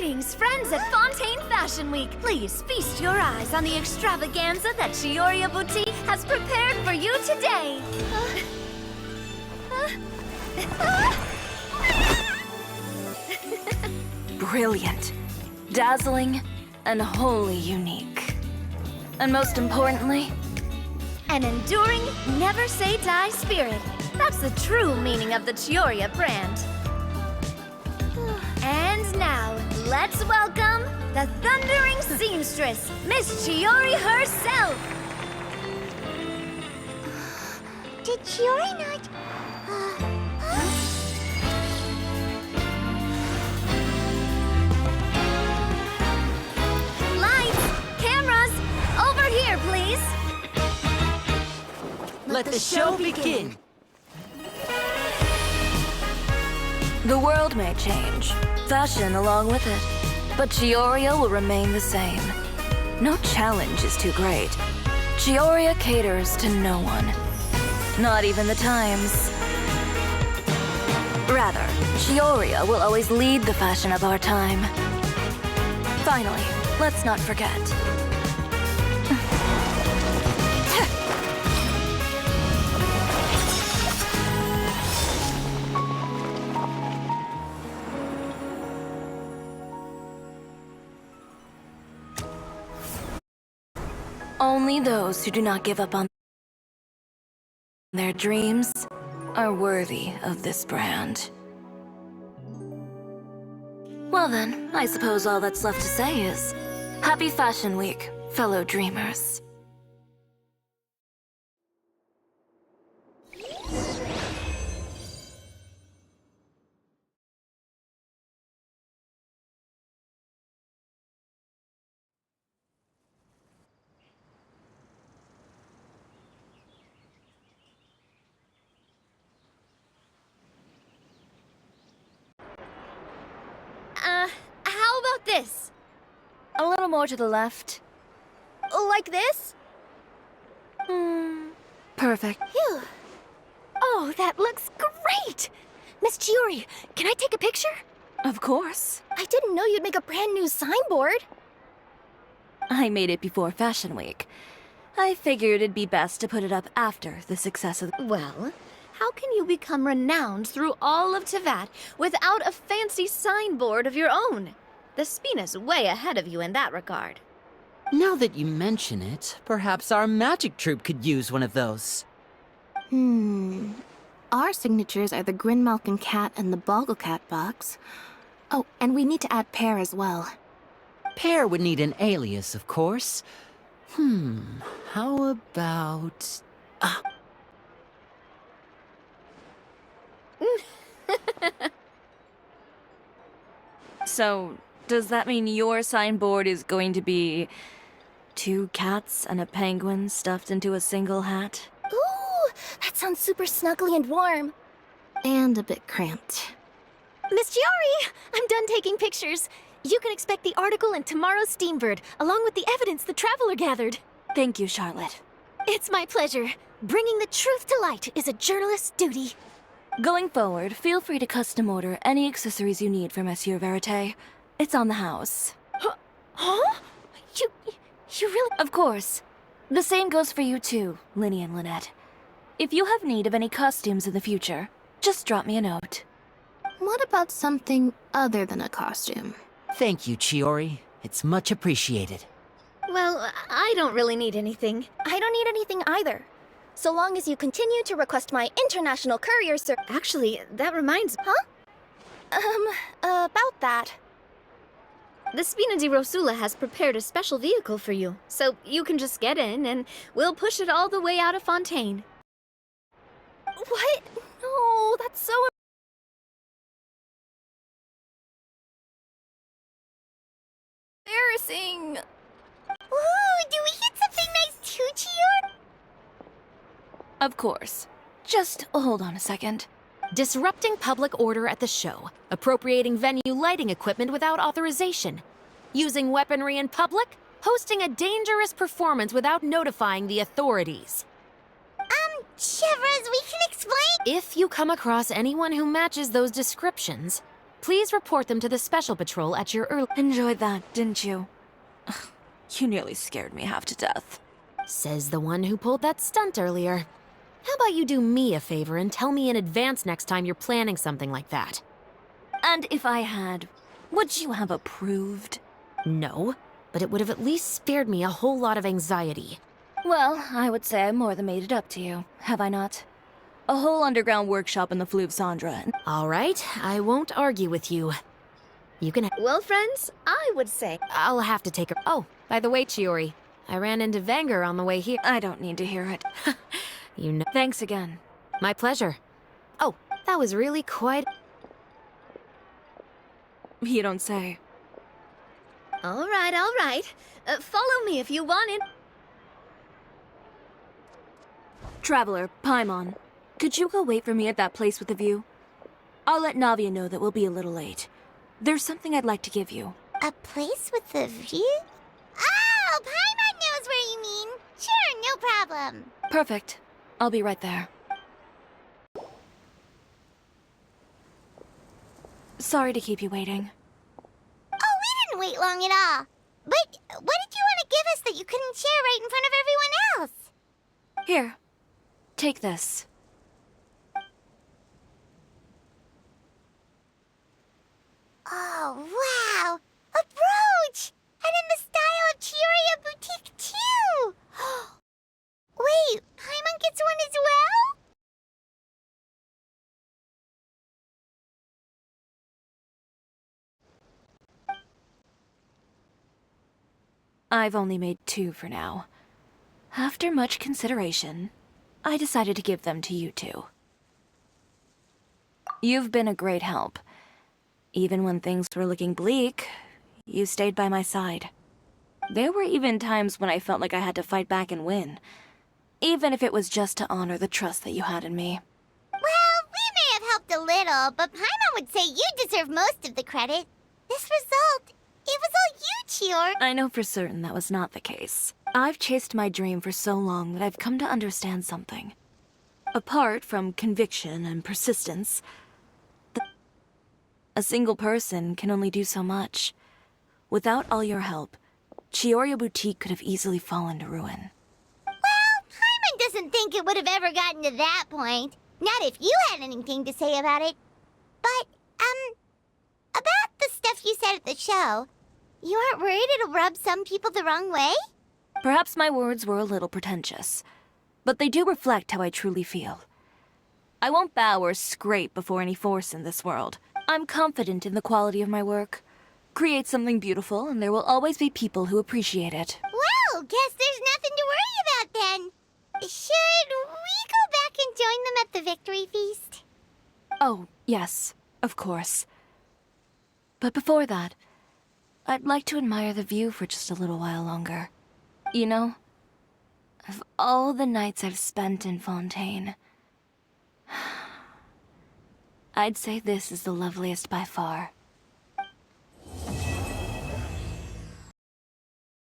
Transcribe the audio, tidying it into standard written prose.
Greetings, friends at Fontaine Fashion Week. Please feast your eyes on the extravaganza that Chiori Boutique has prepared for you today. Brilliant, dazzling, and wholly unique. And most importantly, An enduring, never-say-die spirit. That's the true meaning of the Chiori brand. And now, let's welcome the thundering seamstress, Miss Chiori herself! Did Chiori not... Lights! Cameras! Over here, please! Let the show begin! the world may change, fashion along with it, but Chiori will remain the same. No challenge is too great. Chiori caters to no one. Not even the times. Rather, Chiori will always lead the fashion of our time. Finally, let's not forget. Only those who do not give up on their dreams are worthy of this brand. Well then, I suppose all that's left to say is, Happy Fashion Week, fellow dreamers. How about this? A little more to the left. Like this? Perfect. Phew. Oh, that looks great! Miss Chiori, can I take a picture? Of course. I didn't know you'd make a brand new signboard. I made it before Fashion Week. I figured it'd be best to put it up after the success of Well, how can you become renowned through all of Tevat without a fancy signboard of your own? The Spina's way ahead of you in that regard. Now that you mention it, perhaps our magic troupe could use one of those. Our signatures are the Grinmalkin cat and the Bogglecat box. Oh, and we need to add Pear as well. Pear would need an alias, of course. How about... So, does that mean your signboard is going to be 2 cats and a penguin stuffed into a single hat? Ooh, that sounds super snuggly and warm. And a bit cramped. Miss Chiori, I'm done taking pictures. You can expect the article in tomorrow's Steambird, along with the evidence the Traveler gathered. Thank you, Charlotte. It's my pleasure. Bringing the truth to light is a journalist's duty. Going forward, feel free to custom order any accessories you need for Monsieur Verite. It's on the house. Huh? You really... Of course. The same goes for you too, Linny and Lynette. If you have need of any costumes in the future, just drop me a note. What about something other than a costume? Thank you, Chiori. It's much appreciated. Well, I don't really need anything. I don't need anything either. So long as you continue to request my international courier service. Actually, that reminds me. About that. The Spina di Rosula has prepared a special vehicle for you, so you can just get in and we'll push it all the way out of Fontaine. What? No, that's so embarrassing. Ooh, do we get something nice too, Chiori? Of course. Just hold on a second. Disrupting public order at the show, appropriating venue lighting equipment without authorization, using weaponry in public, hosting a dangerous performance without notifying the authorities. Shivers, we can explain. If you come across anyone who matches those descriptions, Please report them to the Special Patrol at your early... Enjoyed that, didn't you? Ugh, you nearly scared me half to death. Says the one who pulled that stunt earlier. How about you do me a favor and tell me in advance next time you're planning something like that? And if I had, would you have approved? No, but it would have at least spared me a whole lot of anxiety. Well, I would say I more than made it up to you, have I not? A whole underground workshop in the Fleuve Sandra. All right, I won't argue with you. You can... Well, friends, I would say. I'll have to take her... Oh, by the way, Chiori, I ran into Vanger on the way here. I don't need to hear it. You know... Thanks again. My pleasure. Oh, that was really quite... You don't say. All right. Follow me if you want it. Traveler, Paimon, could you go wait for me at that place with the view? I'll let Navia know that we'll be a little late. There's something I'd like to give you. A place with a view? Oh, Paimon knows where you mean. Sure, no problem. Perfect. I'll be right there. Sorry to keep you waiting. Oh, we didn't wait long at all. But what did you want to give us that you couldn't share right in front of everyone else? Here, take this. Oh, wow! A brooch! And in the style of Chiori Boutique, too! Wait, Paimon gets one as well? I've only made 2 for now. After much consideration, I decided to give them to you 2. You've been a great help. Even when things were looking bleak, you stayed by my side. There were even times when I felt like I had to fight back and win, even if it was just to honor the trust that you had in me. Well, we may have helped a little, but Paimon would say you deserve most of the credit. This result, it was all you, Chiori. I know for certain that was not the case. I've chased my dream for so long that I've come to understand something. Apart from conviction and persistence, a single person can only do so much. Without all your help, Chiori Boutique could have easily fallen to ruin. Well, Paimon doesn't think it would have ever gotten to that point. Not if you had anything to say about it. But, about the stuff you said at the show, you aren't worried it'll rub some people the wrong way? Perhaps my words were a little pretentious, but they do reflect how I truly feel. I won't bow or scrape before any force in this world. I'm confident in the quality of my work. Create something beautiful, and there will always be people who appreciate it. Well, guess there's nothing to worry about then. Should we go back and join them at the victory feast? Oh, yes, of course. But before that, I'd like to admire the view for just a little while longer. You know, of all the nights I've spent in Fontaine, I'd say this is the loveliest by far.